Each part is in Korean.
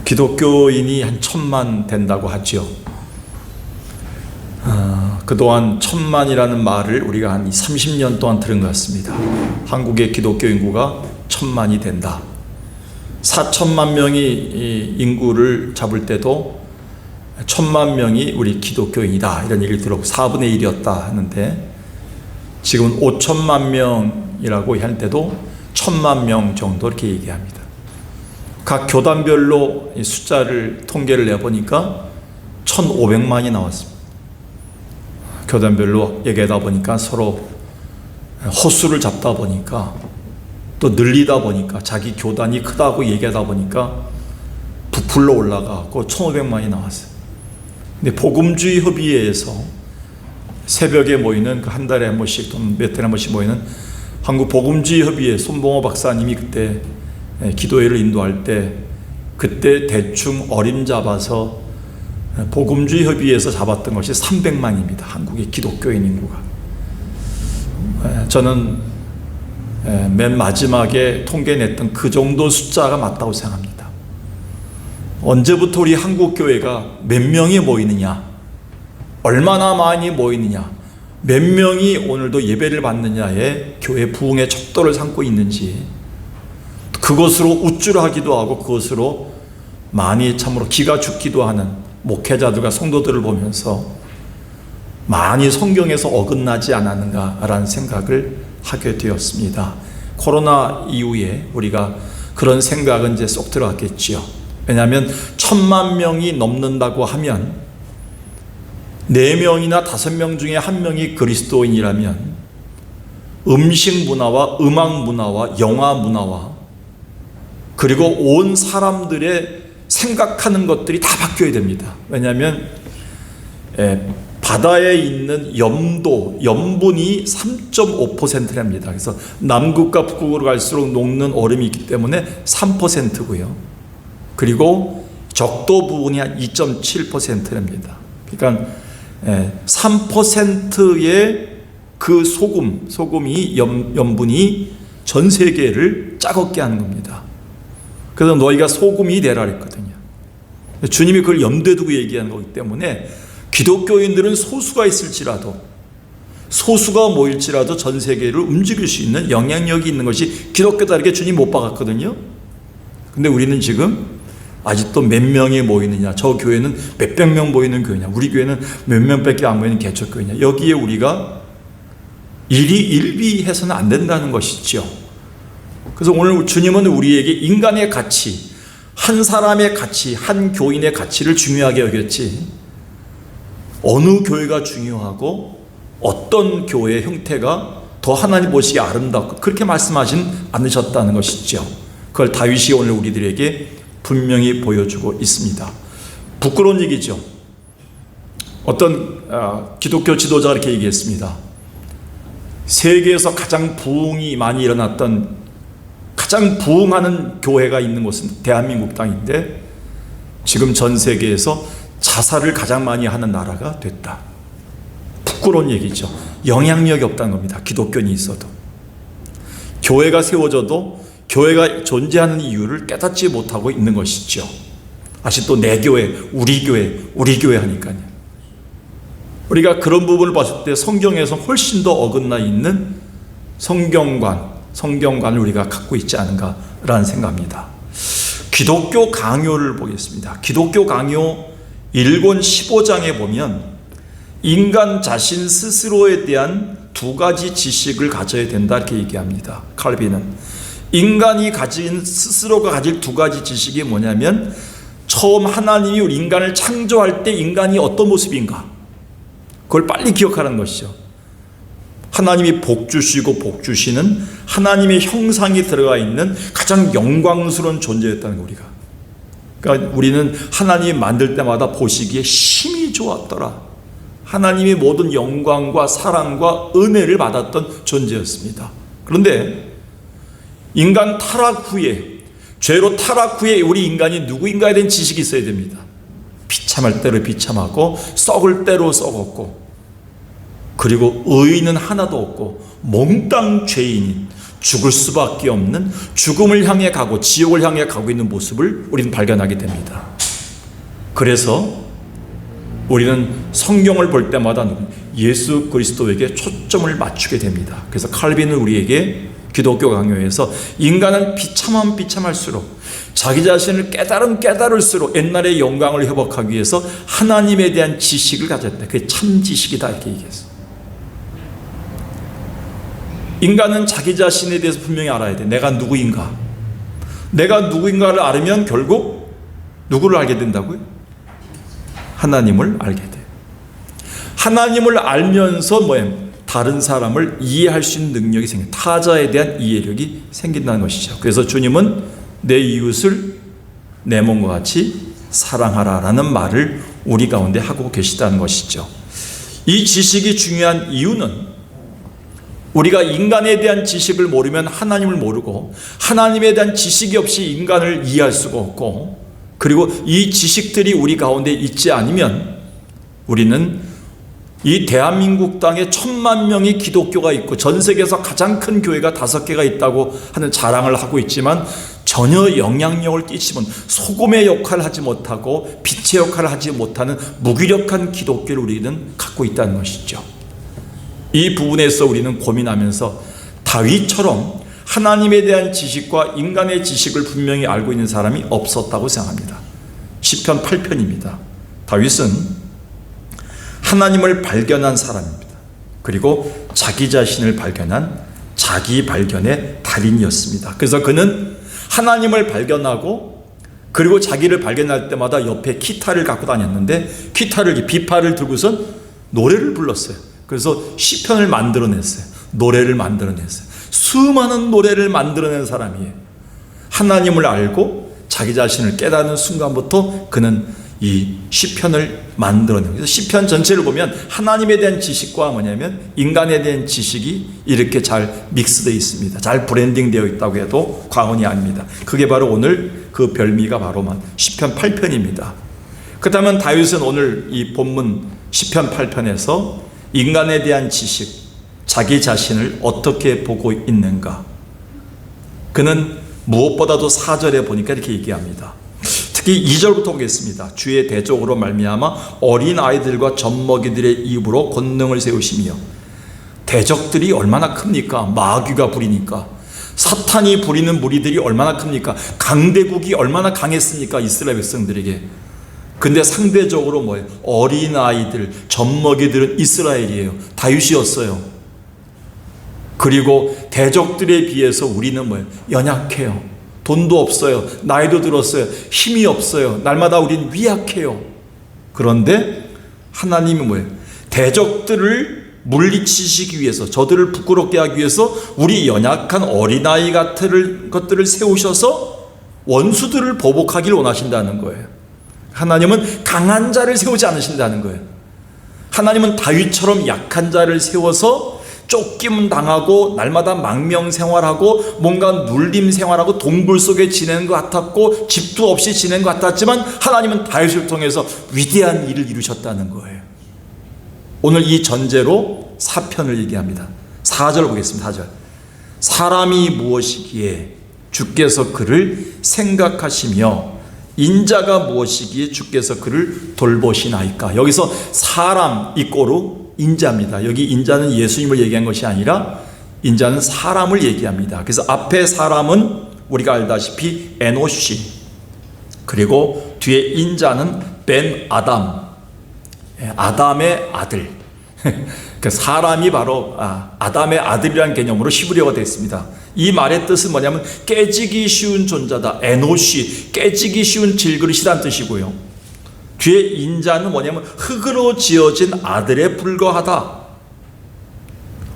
기독교인이 한 1000만 된다고 하죠. 그동안 1000만이라는 말을 우리가 한 30년 동안 들은 것 같습니다. 한국의 기독교 인구가 1000만이 된다. 4천만 명이 이 인구를 잡을 때도 1000만 명이 우리 기독교인이다 이런 얘기를 들었고 4분의 1이었다 하는데 지금은 5천만 명이라고 할 때도 1000만 명 정도 이렇게 얘기합니다. 각 교단별로 이 숫자를 통계를 내보니까 1500만이 나왔습니다. 교단별로 얘기하다 보니까 서로 호수를 잡다 보니까 또 늘리다 보니까 자기 교단이 크다고 얘기하다 보니까 부풀러 올라가고 1500만이 나왔어요. 근데 복음주의 협의회에서 새벽에 모이는 그 한 달에 한 번씩 또는 몇 달에 한 번씩 모이는 한국 복음주의 협의회 손봉호 박사님이 그때 기도회를 인도할 때 그때 대충 어림잡아서 복음주의 협의회에서 잡았던 것이 300만입니다. 한국의 기독교인 인구가. 저는 맨 마지막에 통계 냈던 그 정도 숫자가 맞다고 생각합니다. 언제부터 우리 한국 교회가 몇 명이 모이느냐, 얼마나 많이 모이느냐, 몇 명이 오늘도 예배를 받느냐에 교회 부흥의 척도를 삼고 있는지, 그것으로 우쭐하기도 하고 그것으로 많이 참으로 기가 죽기도 하는 목회자들과 성도들을 보면서 많이 성경에서 어긋나지 않았는가라는 생각을 하게 되었습니다. 코로나 이후에 우리가 그런 생각은 이제 쏙 들어갔겠지요. 왜냐하면 1000만 명이 넘는다고 하면 4명이나 5명 중에 1명이 그리스도인이라면 음식 문화와 음악 문화와 영화 문화와 그리고 온 사람들의 생각하는 것들이 다 바뀌어야 됩니다. 왜냐하면 바다에 있는 염분이 3.5%랍니다. 그래서 남극과 북극으로 갈수록 녹는 얼음이 있기 때문에 3%고요. 그리고 적도 부분이 한 2.7%랍니다. 그러니까 3%의 그 소금이 염분이 전 세계를 짜겁게 하는 겁니다. 그래서 너희가 소금이 되라 그랬거든요. 주님이 그걸 염두에 두고 얘기하는 거기 때문에 기독교인들은 소수가 있을지라도 소수가 모일지라도 전 세계를 움직일 수 있는 영향력이 있는 것이 기독교다 이렇게 주님 못 박았거든요. 근데 우리는 지금 아직도 몇 명이 모이느냐, 저 교회는 몇백 명 모이는 교회냐, 우리 교회는 몇 명밖에 안 모이는 개척교회냐, 여기에 우리가 일비해서는 안 된다는 것이죠. 그래서 오늘 주님은 우리에게 인간의 가치, 한 사람의 가치, 한 교인의 가치를 중요하게 여겼지 어느 교회가 중요하고 어떤 교회의 형태가 더 하나님 보시기에 아름답고 그렇게 말씀하진 않으셨다는 것이죠. 그걸 다윗이 오늘 우리들에게 분명히 보여주고 있습니다. 부끄러운 얘기죠. 어떤 기독교 지도자가 이렇게 얘기했습니다. 세계에서 가장 부흥이 많이 일어났던 가장 부흥하는 교회가 있는 곳은 대한민국 땅인데 지금 전 세계에서 자살을 가장 많이 하는 나라가 됐다. 부끄러운 얘기죠. 영향력이 없다는 겁니다. 기독교인이 있어도. 교회가 세워져도 교회가 존재하는 이유를 깨닫지 못하고 있는 것이죠. 아직도 내 교회, 우리 교회 하니까요. 우리가 그런 부분을 봤을 때 성경에서 훨씬 더 어긋나 있는 성경관을 우리가 갖고 있지 않은가라는 생각입니다. 기독교 강요를 보겠습니다. 기독교 강요 1권 15장에 보면 인간 자신 스스로에 대한 2가지 지식을 가져야 된다 이렇게 얘기합니다. 칼빈은 인간이 스스로가 가질 2가지 지식이 뭐냐면 처음 하나님이 우리 인간을 창조할 때 인간이 어떤 모습인가 그걸 빨리 기억하라는 것이죠. 하나님이 복 주시고 복 주시는 하나님의 형상이 들어가 있는 가장 영광스러운 존재였다는 거 우리가. 그러니까 우리는 하나님이 만들 때마다 보시기에 심히 좋았더라. 하나님이 모든 영광과 사랑과 은혜를 받았던 존재였습니다. 그런데 인간 타락 후에 죄로 타락 후에 우리 인간이 누구인가에 대한 지식이 있어야 됩니다. 비참할 대로 비참하고 썩을 대로 썩었고 그리고 의인은 하나도 없고 몽땅 죄인인 죽을 수밖에 없는, 죽음을 향해 가고 지옥을 향해 가고 있는 모습을 우리는 발견하게 됩니다. 그래서 우리는 성경을 볼 때마다 예수 그리스도에게 초점을 맞추게 됩니다. 그래서 칼빈은 우리에게 기독교 강요에서 인간은 비참할수록 자기 자신을 깨달을수록 옛날의 영광을 회복하기 위해서 하나님에 대한 지식을 가졌다. 그게 참 지식이다 이렇게 얘기했어. 인간은 자기 자신에 대해서 분명히 알아야 돼. 내가 누구인가? 내가 누구인가를 알으면 결국 누구를 알게 된다고요? 하나님을 알게 돼. 하나님을 알면서 다른 사람을 이해할 수 있는 능력이 생겨. 타자에 대한 이해력이 생긴다는 것이죠. 그래서 주님은 내 이웃을 내 몸과 같이 사랑하라라는 말을 우리 가운데 하고 계시다는 것이죠. 이 지식이 중요한 이유는 우리가 인간에 대한 지식을 모르면 하나님을 모르고, 하나님에 대한 지식이 없이 인간을 이해할 수가 없고, 그리고 이 지식들이 우리 가운데 있지 않으면 우리는 이 대한민국 땅에 1,000만 명이 기독교가 있고 전 세계에서 가장 큰 교회가 5개가 있다고 하는 자랑을 하고 있지만 전혀 영향력을 끼치면 소금의 역할을 하지 못하고 빛의 역할을 하지 못하는 무기력한 기독교를 우리는 갖고 있다는 것이죠. 이 부분에서 우리는 고민하면서 다윗처럼 하나님에 대한 지식과 인간의 지식을 분명히 알고 있는 사람이 없었다고 생각합니다. 시편 8편입니다. 다윗은 하나님을 발견한 사람입니다. 그리고 자기 자신을 발견한 자기 발견의 달인이었습니다. 그래서 그는 하나님을 발견하고 그리고 자기를 발견할 때마다 옆에 기타를 갖고 다녔는데 비파를 들고선 노래를 불렀어요. 그래서 시편을 만들어냈어요. 노래를 만들어냈어요. 수많은 노래를 만들어낸 사람이에요. 하나님을 알고 자기 자신을 깨닫는 순간부터 그는 이 시편을 만들어내요. 그래서 시편 전체를 보면 하나님에 대한 지식과 인간에 대한 지식이 이렇게 잘 믹스되어 있습니다. 잘 브랜딩되어 있다고 해도 과언이 아닙니다. 그게 바로 오늘 그 별미가 바로 시편 8편입니다. 그렇다면 다윗은 오늘 이 본문 시편 8편에서 인간에 대한 지식, 자기 자신을 어떻게 보고 있는가? 그는 무엇보다도 4절에 보니까 이렇게 얘기합니다. 특히 2절부터 보겠습니다. 주의 대적으로 말미암아 어린 아이들과 젖먹이들의 입으로 권능을 세우시며. 대적들이 얼마나 큽니까? 마귀가 부리니까. 사탄이 부리는 무리들이 얼마나 큽니까? 강대국이 얼마나 강했습니까? 이스라엘 백성들에게. 근데 상대적으로 어린 아이들, 젖먹이들은 이스라엘이에요. 다윗이었어요. 그리고 대적들에 비해서 우리는 연약해요. 돈도 없어요. 나이도 들었어요. 힘이 없어요. 날마다 우린 위약해요. 그런데 하나님이 대적들을 물리치시기 위해서, 저들을 부끄럽게 하기 위해서 우리 연약한 어린아이 같은 것들을 세우셔서 원수들을 보복하기를 원하신다는 거예요. 하나님은 강한 자를 세우지 않으신다는 거예요. 하나님은 다윗처럼 약한 자를 세워서 쫓김 당하고 날마다 망명 생활하고 뭔가 눌림 생활하고 동굴 속에 지내는 것 같았고 집도 없이 지내는 것 같았지만 하나님은 다윗을 통해서 위대한 일을 이루셨다는 거예요. 오늘 이 전제로 4편을 얘기합니다. 4절 보겠습니다. 4절. 사람이 무엇이기에 주께서 그를 생각하시며 인자가 무엇이기에 주께서 그를 돌보시나이까. 여기서 사람 이꼬르 인자입니다. 여기 인자는 예수님을 얘기한 것이 아니라 인자는 사람을 얘기합니다. 그래서 앞에 사람은 우리가 알다시피 에노시, 그리고 뒤에 인자는 벤 아담, 아담의 아들. 그 사람이 바로 아담의 아들이라는 개념으로 히브리어가 되어 있습니다. 이 말의 뜻은 뭐냐면 깨지기 쉬운 존재다. 에노시, 깨지기 쉬운 질그릇이란 뜻이고요. 뒤에 인자는 뭐냐면 흙으로 지어진 아들에 불과하다.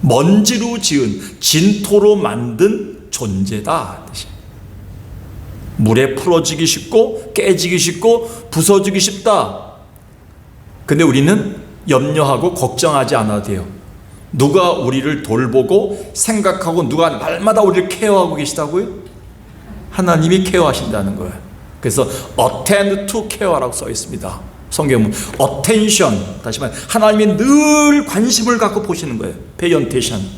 먼지로 지은, 진토로 만든 존재다. 물에 풀어지기 쉽고 깨지기 쉽고 부서지기 쉽다. 근데 우리는 염려하고 걱정하지 않아도 돼요. 누가 우리를 돌보고 생각하고 누가 날마다 우리를 케어하고 계시다고요? 하나님이 케어하신다는 거예요. 그래서 attend to care라고 써 있습니다. 성경은 attention, 다시 말해 하나님이 늘 관심을 갖고 보시는 거예요. pay attention.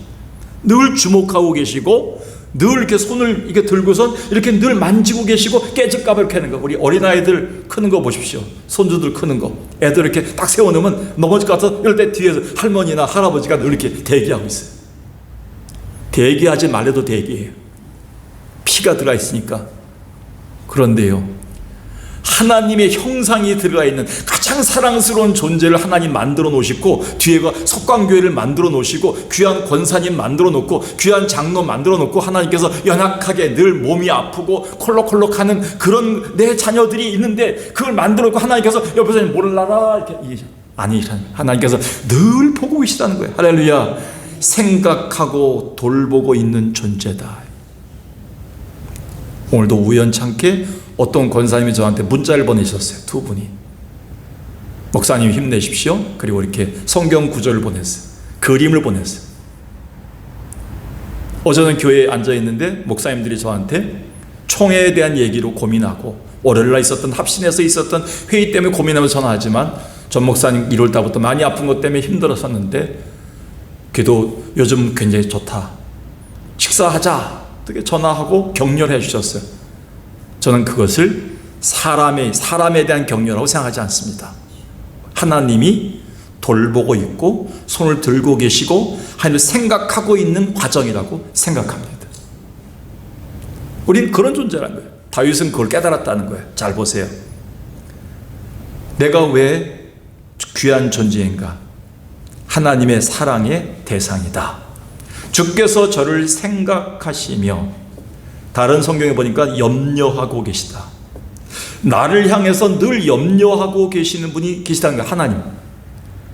늘 주목하고 계시고 늘 이렇게 손을 이렇게 들고선 이렇게 늘 만지고 계시고 깨질까봐 이렇게 하는 거. 우리 어린아이들 크는 거 보십시오. 손주들 크는 거. 애들 이렇게 딱 세워놓으면 넘어질 것 같아서 이럴 때 뒤에서 할머니나 할아버지가 늘 이렇게 대기하고 있어요. 대기하지 말래도 대기해요. 피가 들어가 있으니까. 그런데요, 하나님의 형상이 들어가 있는 가장 사랑스러운 존재를 하나님 만들어 놓으시고, 뒤에가 석광교회를 만들어 놓으시고, 귀한 권사님 만들어 놓고, 귀한 장로 만들어 놓고, 하나님께서 연약하게 늘 몸이 아프고 콜록콜록하는 그런 내 자녀들이 있는데, 그걸 만들어 놓고 하나님께서 옆에서 몰라라 이렇게, 아니, 하나님께서 늘 보고 계시다는 거예요. 할렐루야. 생각하고 돌보고 있는 존재다. 오늘도 우연찮게 어떤 권사님이 저한테 문자를 보내셨어요. 두 분이. 목사님 힘내십시오. 그리고 이렇게 성경 구절을 보냈어요. 그림을 보냈어요. 어제는 교회에 앉아있는데 목사님들이 저한테 총회에 대한 얘기로 고민하고, 월요일날 있었던 합신에서 있었던 회의 때문에 고민하면서 전화하지만, 전 목사님 1월달부터 많이 아픈 것 때문에 힘들었었는데 그래도 요즘 굉장히 좋다, 식사하자, 어떻게 전화하고 격려해 주셨어요. 저는 그것을 사람에 대한 격려라고 생각하지 않습니다. 하나님이 돌보고 있고 손을 들고 계시고 하나님을 생각하고 있는 과정이라고 생각합니다. 우린 그런 존재라는 거예요. 다윗은 그걸 깨달았다는 거예요. 잘 보세요. 내가 왜 귀한 존재인가? 하나님의 사랑의 대상이다. 주께서 저를 생각하시며, 다른 성경에 보니까 염려하고 계시다. 나를 향해서 늘 염려하고 계시는 분이 계시다는 거예요. 하나님.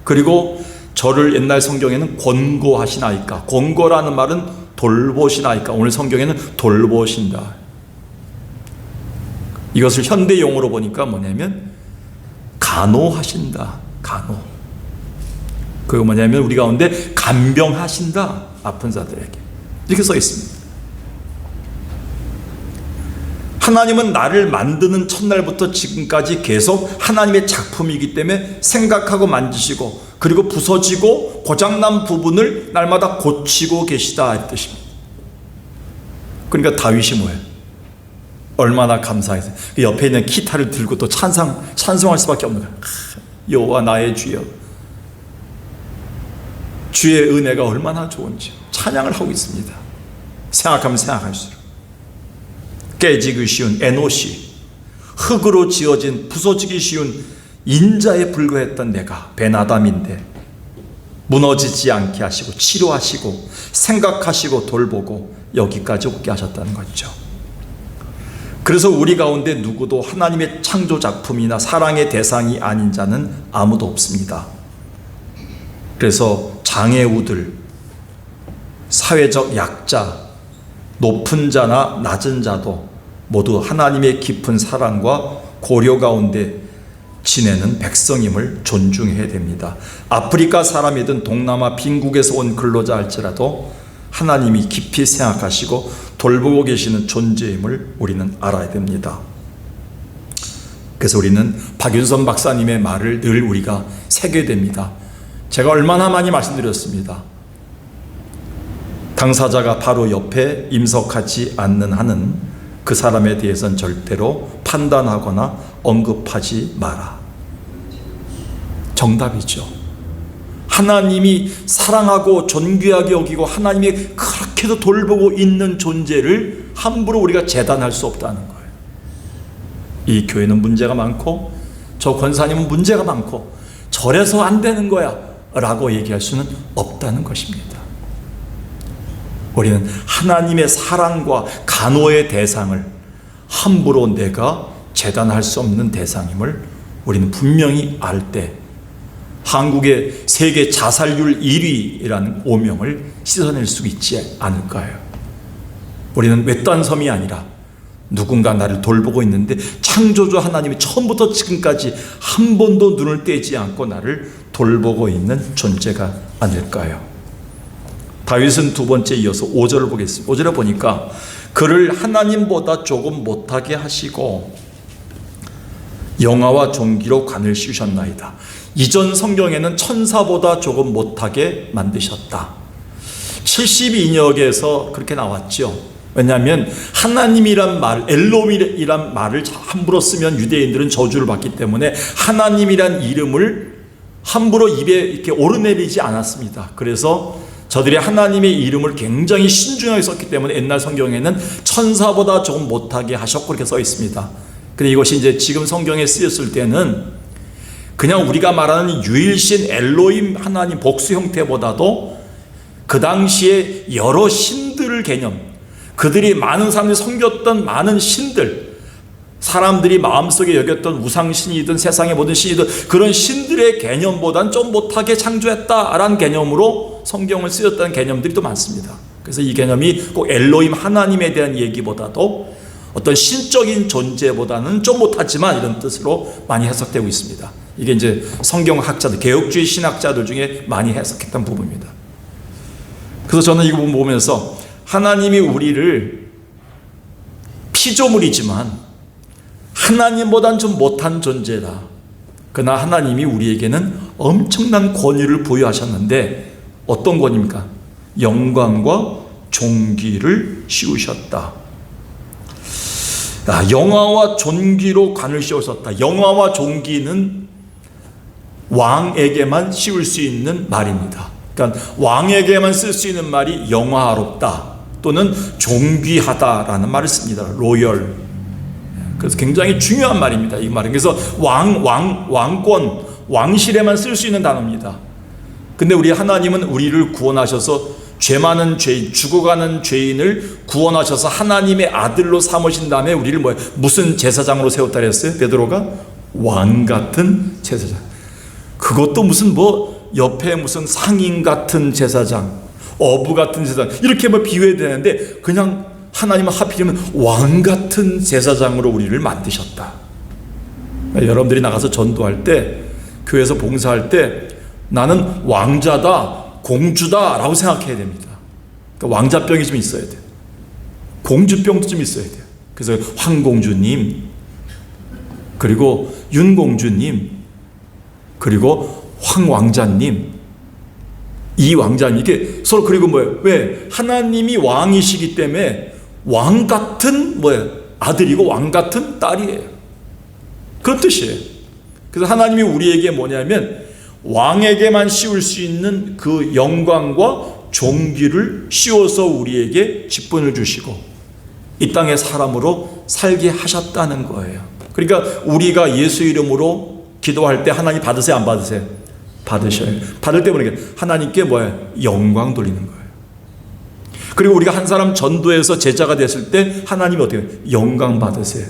그리고 저를 옛날 성경에는 권고하시나이까. 권고라는 말은 돌보시나이까. 오늘 성경에는 돌보신다. 이것을 현대 용어로 보니까 뭐냐면 간호하신다. 간호. 그거 뭐냐면 우리 가운데 간병하신다. 아픈 자들에게. 이렇게 써 있습니다. 하나님은 나를 만드는 첫날부터 지금까지 계속 하나님의 작품이기 때문에 생각하고 만지시고, 그리고 부서지고 고장난 부분을 날마다 고치고 계시다 이 뜻입니다. 그러니까 다윗이 뭐예요? 얼마나 감사해서 그 옆에 있는 기타를 들고 또 찬송할 수밖에 없는 거예요. 여호와 나의 주여, 주의 은혜가 얼마나 좋은지 찬양을 하고 있습니다. 생각하면 생각할수록 깨지기 쉬운 에노시, 흙으로 지어진 부서지기 쉬운 인자에 불과했던 내가 베나담인데 무너지지 않게 하시고 치료하시고 생각하시고 돌보고 여기까지 오게 하셨다는 거죠. 그래서 우리 가운데 누구도 하나님의 창조 작품이나 사랑의 대상이 아닌 자는 아무도 없습니다. 그래서 장애우들, 사회적 약자, 높은 자나 낮은 자도 모두 하나님의 깊은 사랑과 고려 가운데 지내는 백성임을 존중해야 됩니다. 아프리카 사람이든 동남아 빈국에서 온 근로자 할지라도 하나님이 깊이 생각하시고 돌보고 계시는 존재임을 우리는 알아야 됩니다. 그래서 우리는 박윤선 박사님의 말을 늘 우리가 새겨야 됩니다. 제가 얼마나 많이 말씀드렸습니다. 당사자가 바로 옆에 임석하지 않는 한은 그 사람에 대해서는 절대로 판단하거나 언급하지 마라. 정답이죠. 하나님이 사랑하고 존귀하게 여기고 하나님이 그렇게도 돌보고 있는 존재를 함부로 우리가 재단할 수 없다는 거예요. 이 교회는 문제가 많고 저 권사님은 문제가 많고 저래서 안 되는 거야 라고 얘기할 수는 없다는 것입니다. 우리는 하나님의 사랑과 간호의 대상을 함부로 내가 재단할 수 없는 대상임을 우리는 분명히 알 때 한국의 세계 자살률 1위라는 오명을 씻어낼 수 있지 않을까요? 우리는 외딴 섬이 아니라 누군가 나를 돌보고 있는데 창조주 하나님이 처음부터 지금까지 한 번도 눈을 떼지 않고 나를 돌보고 있는 존재가 아닐까요? 다윗은 두 번째 이어서 5절을 보겠습니다. 5절에 보니까 그를 하나님보다 조금 못하게 하시고 영화와 종기로 관을 씌우셨나이다. 이전 성경에는 천사보다 조금 못하게 만드셨다. 72역에서 그렇게 나왔죠. 왜냐하면 하나님이란 말, 엘롬이란 말을 함부로 쓰면 유대인들은 저주를 받기 때문에 하나님이란 이름을 함부로 입에 이렇게 오르내리지 않았습니다. 그래서 저들이 하나님의 이름을 굉장히 신중하게 썼기 때문에 옛날 성경에는 천사보다 조금 못하게 하셨고 이렇게 써 있습니다. 근데 이것이 이제 지금 성경에 쓰였을 때는 그냥 우리가 말하는 유일신 엘로힘 하나님 복수 형태보다도 그 당시에 여러 신들을 개념, 그들이 많은 사람들이 섬겼던 많은 신들, 사람들이 마음속에 여겼던 우상신이든 세상의 모든 신이든 그런 신들의 개념보다는 좀 못하게 창조했다라는 개념으로 성경을 쓰였다는 개념들이 또 많습니다. 그래서 이 개념이 꼭 엘로힘 하나님에 대한 얘기보다도 어떤 신적인 존재보다는 좀 못하지만 이런 뜻으로 많이 해석되고 있습니다. 이게 이제 성경학자들, 개혁주의 신학자들 중에 많이 해석했던 부분입니다. 그래서 저는 이 부분 보면서 하나님이 우리를 피조물이지만 하나님보다는 좀 못한 존재다. 그러나 하나님이 우리에게는 엄청난 권위를 부여하셨는데 어떤 권위입니까? 영광과 존귀를 씌우셨다. 영화와 존귀로 관을 씌우셨다. 영화와 존귀는 왕에게만 씌울 수 있는 말입니다. 그러니까 왕에게만 쓸 수 있는 말이 영화롭다 또는 존귀하다라는 말을 씁니다. 로열. 그래서 굉장히 중요한 말입니다. 이 말은. 그래서 왕권, 왕실에만 쓸 수 있는 단어입니다. 근데 우리 하나님은 우리를 구원하셔서 죄 많은 죄인, 죽어가는 죄인을 구원하셔서 하나님의 아들로 삼으신 다음에 우리를 무슨 제사장으로 세웠다 그랬어요? 베드로가 왕 같은 제사장. 그것도 무슨 옆에 무슨 상인 같은 제사장, 어부 같은 제사장 이렇게 비유해야 되는데 그냥 하나님은 하필이면 왕 같은 제사장으로 우리를 만드셨다. 여러분들이 나가서 전도할 때, 교회에서 봉사할 때 나는 왕자다, 공주다 라고 생각해야 됩니다. 그러니까 왕자병이 좀 있어야 돼요. 공주병도 좀 있어야 돼요. 그래서 황공주님, 그리고 윤공주님, 그리고 황왕자님, 이 왕자님, 이게 서로. 그리고 왜? 하나님이 왕이시기 때문에 왕 같은 아들이고 왕 같은 딸이에요. 그런 뜻이에요. 그래서 하나님이 우리에게 뭐냐면 왕에게만 씌울 수 있는 그 영광과 존귀를 씌워서 우리에게 직분을 주시고 이 땅의 사람으로 살게 하셨다는 거예요. 그러니까 우리가 예수 이름으로 기도할 때 하나님 받으세요, 안 받으세요? 받으셔요. 받을 때 보니까 하나님께 영광 돌리는 거예요. 그리고 우리가 한 사람 전도해서 제자가 됐을 때 하나님이 어떻게 해요? 영광 받으세요.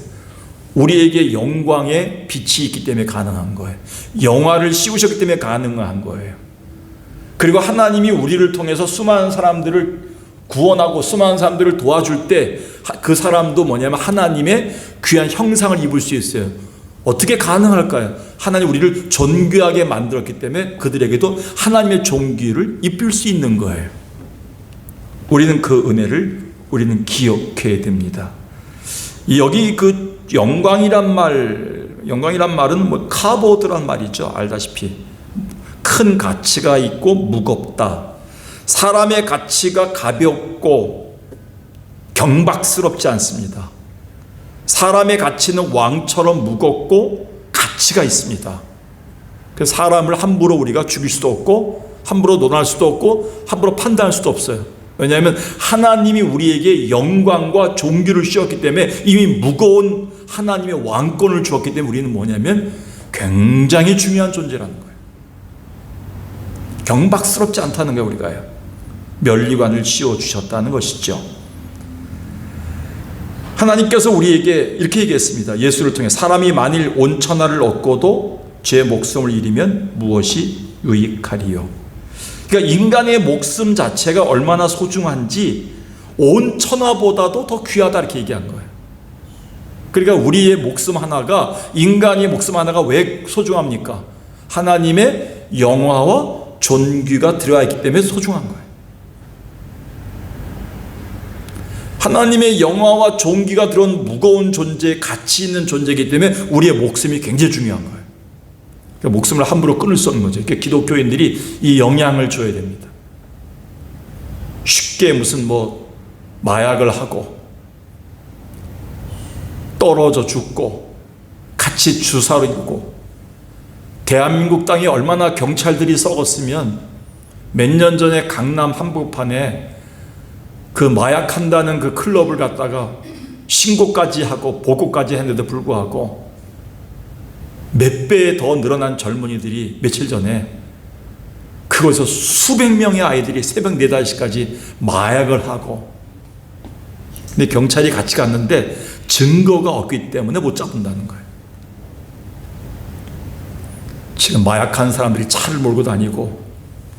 우리에게 영광의 빛이 있기 때문에 가능한 거예요. 영화를 씌우셨기 때문에 가능한 거예요. 그리고 하나님이 우리를 통해서 수많은 사람들을 구원하고 수많은 사람들을 도와줄 때 그 사람도 뭐냐면 하나님의 귀한 형상을 입을 수 있어요. 어떻게 가능할까요? 하나님 우리를 존귀하게 만들었기 때문에 그들에게도 하나님의 존귀를 입힐 수 있는 거예요. 우리는 그 은혜를 우리는 기억해야 됩니다. 여기 그 영광이란 말은 카보드란 말이죠. 알다시피 큰 가치가 있고 무겁다. 사람의 가치가 가볍고 경박스럽지 않습니다. 사람의 가치는 왕처럼 무겁고 가치가 있습니다. 그래서 사람을 함부로 우리가 죽일 수도 없고 함부로 논할 수도 없고 함부로 판단할 수도 없어요. 왜냐하면 하나님이 우리에게 영광과 존귀를 씌웠기 때문에 이미 무거운 하나님의 왕권을 주었기 때문에 우리는 뭐냐면 굉장히 중요한 존재라는 거예요. 경박스럽지 않다는 거예요. 우리가요. 면류관을 씌워주셨다는 것이죠. 하나님께서 우리에게 이렇게 얘기했습니다. 예수를 통해 사람이 만일 온 천하를 얻고도 제 목숨을 잃으면 무엇이 유익하리요. 그러니까 인간의 목숨 자체가 얼마나 소중한지 온 천하보다도 더 귀하다 이렇게 얘기한 거예요. 그러니까 우리의 목숨 하나가, 인간의 목숨 하나가 왜 소중합니까? 하나님의 영화와 존귀가 들어가 있기 때문에 소중한 거예요. 하나님의 영화와 존귀가 들어온 무거운 존재, 가치 있는 존재이기 때문에 우리의 목숨이 굉장히 중요한 거예요. 그러니까 목숨을 함부로 끊을 수 없는 거죠. 그러니까 기독교인들이 이 영향을 줘야 됩니다. 쉽게 무슨 마약을 하고 떨어져 죽고 같이 주사르고, 대한민국 땅에 얼마나 경찰들이 썩었으면 몇 년 전에 강남 한복판에 그 마약한다는 그 클럽을 갖다가 신고까지 하고 보고까지 했는데도 불구하고 몇 배 더 늘어난 젊은이들이 며칠 전에 그곳에서 수백 명의 아이들이 새벽 4, 5시까지 마약을 하고, 근데 경찰이 같이 갔는데 증거가 없기 때문에 못 잡는다는 거예요. 지금 마약한 사람들이 차를 몰고 다니고,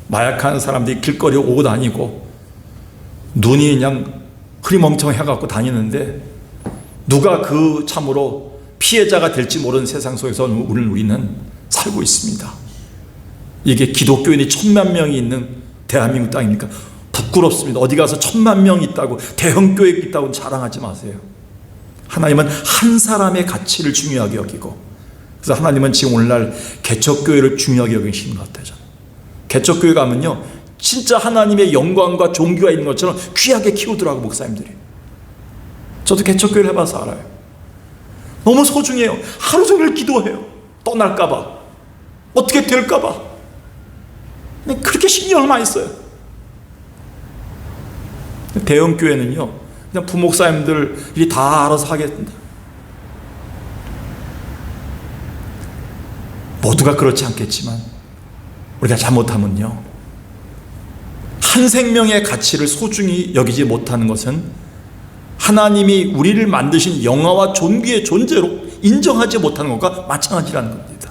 마약한 사람들이 길거리에 오고 다니고, 눈이 그냥 흐리멍텅해갖고 다니는데 누가 그 참으로 피해자가 될지 모르는 세상 속에서 우리는 살고 있습니다. 이게 기독교인이 1000만 명이 있는 대한민국 땅입니까? 부끄럽습니다. 어디 가서 1000만 명이 있다고, 대형교회 있다고 자랑하지 마세요. 하나님은 한 사람의 가치를 중요하게 여기고, 그래서 하나님은 지금 오늘날 개척교회를 중요하게 여기시는 것 같아요. 개척교회 가면요, 진짜 하나님의 영광과 종교가 있는 것처럼 귀하게 키우더라고, 목사님들이. 저도 개척교회를 해봐서 알아요. 너무 소중해요. 하루 종일 기도해요. 떠날까봐, 어떻게 될까봐. 그렇게 신경을 많이 써요. 대형교회는요, 그냥 부목사님들이 다 알아서 하겠습니다. 모두가 그렇지 않겠지만 우리가 잘못하면요, 한 생명의 가치를 소중히 여기지 못하는 것은 하나님이 우리를 만드신 영화와 존귀의 존재로 인정하지 못하는 것과 마찬가지라는 겁니다.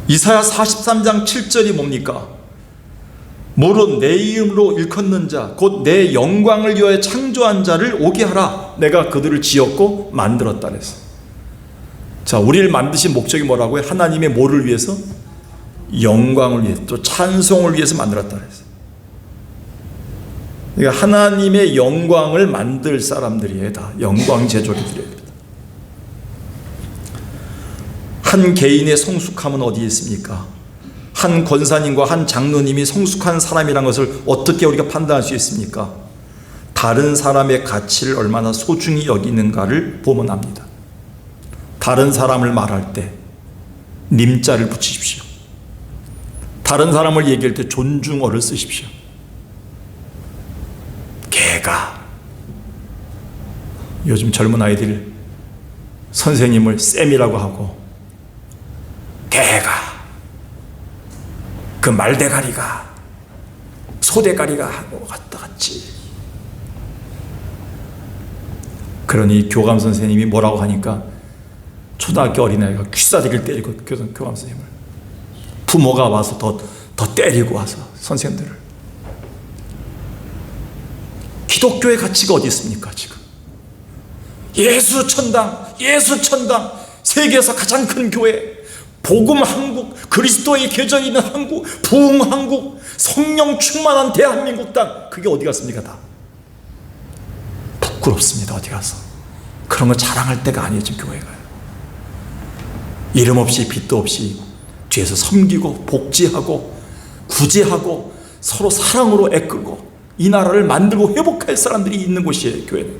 이사야 43장 7절이 뭡니까? 모로 내 이름으로 일컫는 자, 곧 내 영광을 위하여 창조한 자를 오게 하라. 내가 그들을 지었고 만들었다 그랬어. 자, 우리를 만드신 목적이 뭐라고요? 하나님의 뭐를 위해서? 영광을 위해서, 또 찬송을 위해서 만들었다 그랬어. 그러니까 하나님의 영광을 만들 사람들이에요. 다 영광 제조기들이에요. 한 개인의 성숙함은 어디에 있습니까? 한 권사님과 한 장로님이 성숙한 사람이란 것을 어떻게 우리가 판단할 수 있습니까? 다른 사람의 가치를 얼마나 소중히 여기는가를 보면 합니다. 다른 사람을 말할 때 님자를 붙이십시오. 다른 사람을 얘기할 때 존중어를 쓰십시오. 걔가, 요즘 젊은 아이들 선생님을 쌤이라고 하고, 걔가, 그 말대가리가, 소대가리가 하고 갔다 갔지. 그러니 교감 선생님이 뭐라고 하니까 초등학교 어린아이가 귀싸대기를 때리고, 교감 선생님을 부모가 와서 더 때리고 와서 선생님들을. 기독교의 가치가 어디 있습니까 지금? 예수 천당, 세계에서 가장 큰 교회, 복음 한국, 그리스도의 계절이 있는 한국, 부흥 한국, 성령 충만한 대한민국 땅, 그게 어디 갔습니까? 다 부끄럽습니다. 어디 가서 그런 거 자랑할 때가 아니에요. 지금 교회가 이름 없이 빚도 없이 뒤에서 섬기고 복지하고 구제하고 서로 사랑으로 애끌고 이 나라를 만들고 회복할 사람들이 있는 곳이에요. 교회는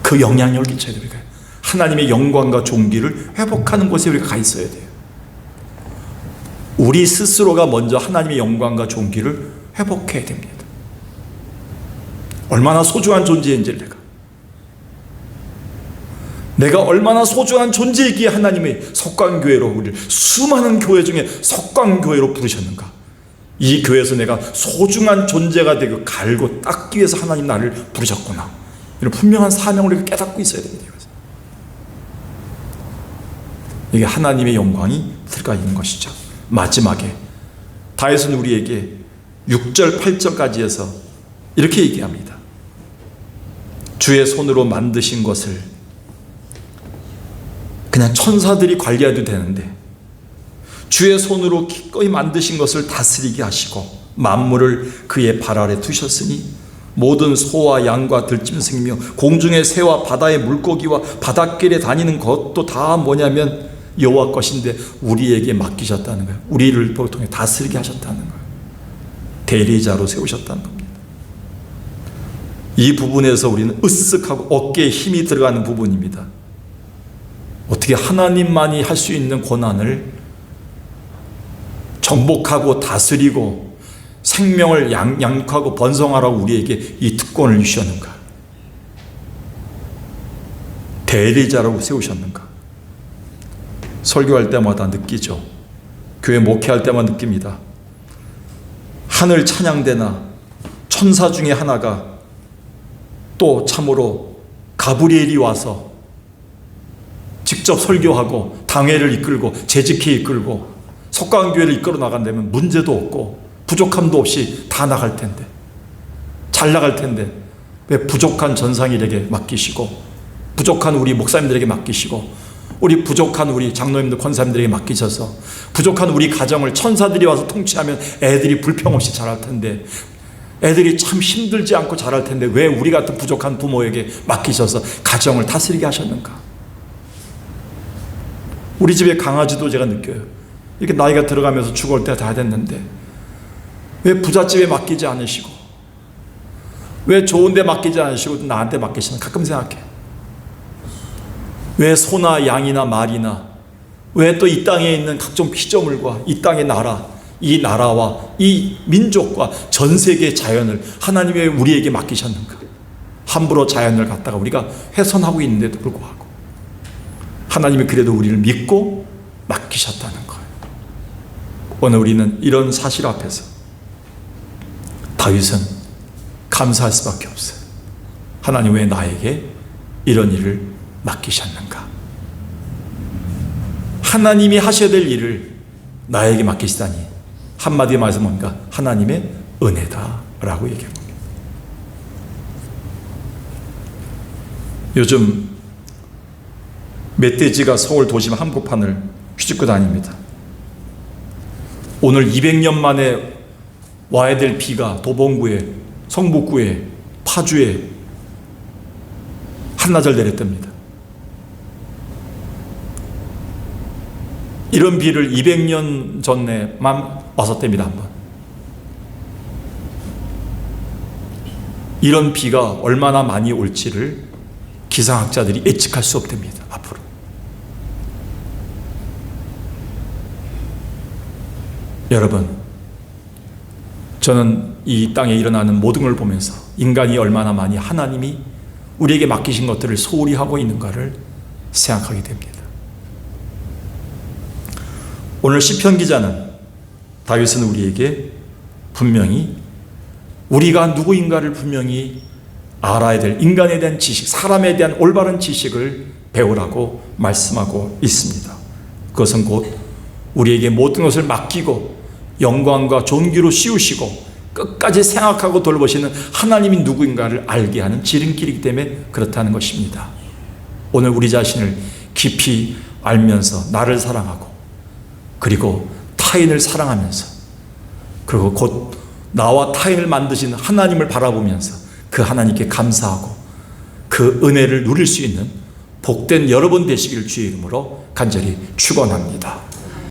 그 영향력을 끼쳐야 됩니다. 하나님의 영광과 존귀를 회복하는 곳에 우리가 가 있어야 돼요. 우리 스스로가 먼저 하나님의 영광과 존귀를 회복해야 됩니다. 얼마나 소중한 존재인지를 내가 얼마나 소중한 존재이기에 하나님의 석광교회로 우리를 수많은 교회 중에 석광교회로 부르셨는가. 이 교회에서 내가 소중한 존재가 되고 갈고 닦기 위해서 하나님 나를 부르셨구나. 이런 분명한 사명을 우리가 깨닫고 있어야 됩니다. 이게 하나님의 영광이 들어가 있는 것이죠. 마지막에 다윗은 우리에게 6절 8절까지 해서 이렇게 얘기합니다. 주의 손으로 만드신 것을 그냥 천사들이 관리해도 되는데 주의 손으로 기꺼이 만드신 것을 다스리게 하시고 만물을 그의 발 아래 두셨으니 모든 소와 양과 들짐승이며 공중의 새와 바다의 물고기와 바닷길에 다니는 것도 다 뭐냐면 여호와 것인데 우리에게 맡기셨다는 거예요. 우리를 통해 다스리게 하셨다는 거예요. 대리자로 세우셨다는 겁니다. 이 부분에서 우리는 으쓱하고 어깨에 힘이 들어가는 부분입니다. 어떻게 하나님만이 할 수 있는 고난을 정복하고 다스리고 생명을 양육하고 번성하라고 우리에게 이 특권을 주셨는가? 대리자라고 세우셨는가? 설교할 때마다 느끼죠. 교회 목회할 때마다 느낍니다. 하늘 찬양대나 천사 중에 하나가 또 참으로 가브리엘이 와서 직접 설교하고 당회를 이끌고 재직회 이끌고 석가교회를 이끌어 나간다면 문제도 없고 부족함도 없이 다 나갈 텐데, 잘 나갈 텐데 왜 부족한 전상일에게 맡기시고 부족한 우리 목사님들에게 맡기시고 우리 부족한 우리 장로님들 권사님들에게 맡기셔서 부족한 우리 가정을 천사들이 와서 통치하면 애들이 불평 없이 자랄 텐데, 애들이 참 힘들지 않고 자랄 텐데 왜 우리 같은 부족한 부모에게 맡기셔서 가정을 다스리게 하셨는가? 우리 집에 강아지도 제가 느껴요. 이렇게 나이가 들어가면서 죽을 때가 다 됐는데 왜 부잣집에 맡기지 않으시고 왜 좋은 데 맡기지 않으시고 나한테 맡기시나 가끔 생각해. 왜 소나 양이나 말이나 왜 또 이 땅에 있는 각종 피조물과 이 땅의 나라, 이 나라와 이 민족과 전 세계의 자연을 하나님이 왜 우리에게 맡기셨는가? 함부로 자연을 갖다가 우리가 훼손하고 있는데도 불구하고 하나님이 그래도 우리를 믿고 맡기셨다는 거예요. 오늘 우리는 이런 사실 앞에서 다윗은 감사할 수밖에 없어요. 하나님 왜 나에게 이런 일을 맡기셨는가? 하나님이 하셔야 될 일을 나에게 맡기시다니 한마디에 말해서 뭔가 하나님의 은혜다라고 얘기합니다. 요즘 멧돼지가 서울 도심 한복판을 휘젓고 다닙니다. 오늘 200년 만에 와야 될 비가 도봉구에, 성북구에, 파주에 한나절 내렸답니다. 이런 비를 200년 전에만 왔었답니다. 한번. 이런 비가 얼마나 많이 올지를 기상학자들이 예측할 수 없답니다. 앞으로. 여러분, 저는 이 땅에 일어나는 모든 걸 보면서 인간이 얼마나 많이 하나님이 우리에게 맡기신 것들을 소홀히 하고 있는가를 생각하게 됩니다. 오늘 시편 기자는 다윗은 우리에게 분명히 우리가 누구인가를 분명히 알아야 될 인간에 대한 지식, 사람에 대한 올바른 지식을 배우라고 말씀하고 있습니다. 그것은 곧 우리에게 모든 것을 맡기고 영광과 존귀로 씌우시고 끝까지 생각하고 돌보시는 하나님이 누구인가를 알게 하는 지름길이기 때문에 그렇다는 것입니다. 오늘 우리 자신을 깊이 알면서 나를 사랑하고 그리고 타인을 사랑하면서 그리고 곧 나와 타인을 만드신 하나님을 바라보면서 그 하나님께 감사하고 그 은혜를 누릴 수 있는 복된 여러분 되시기를 주의 이름으로 간절히 축원합니다.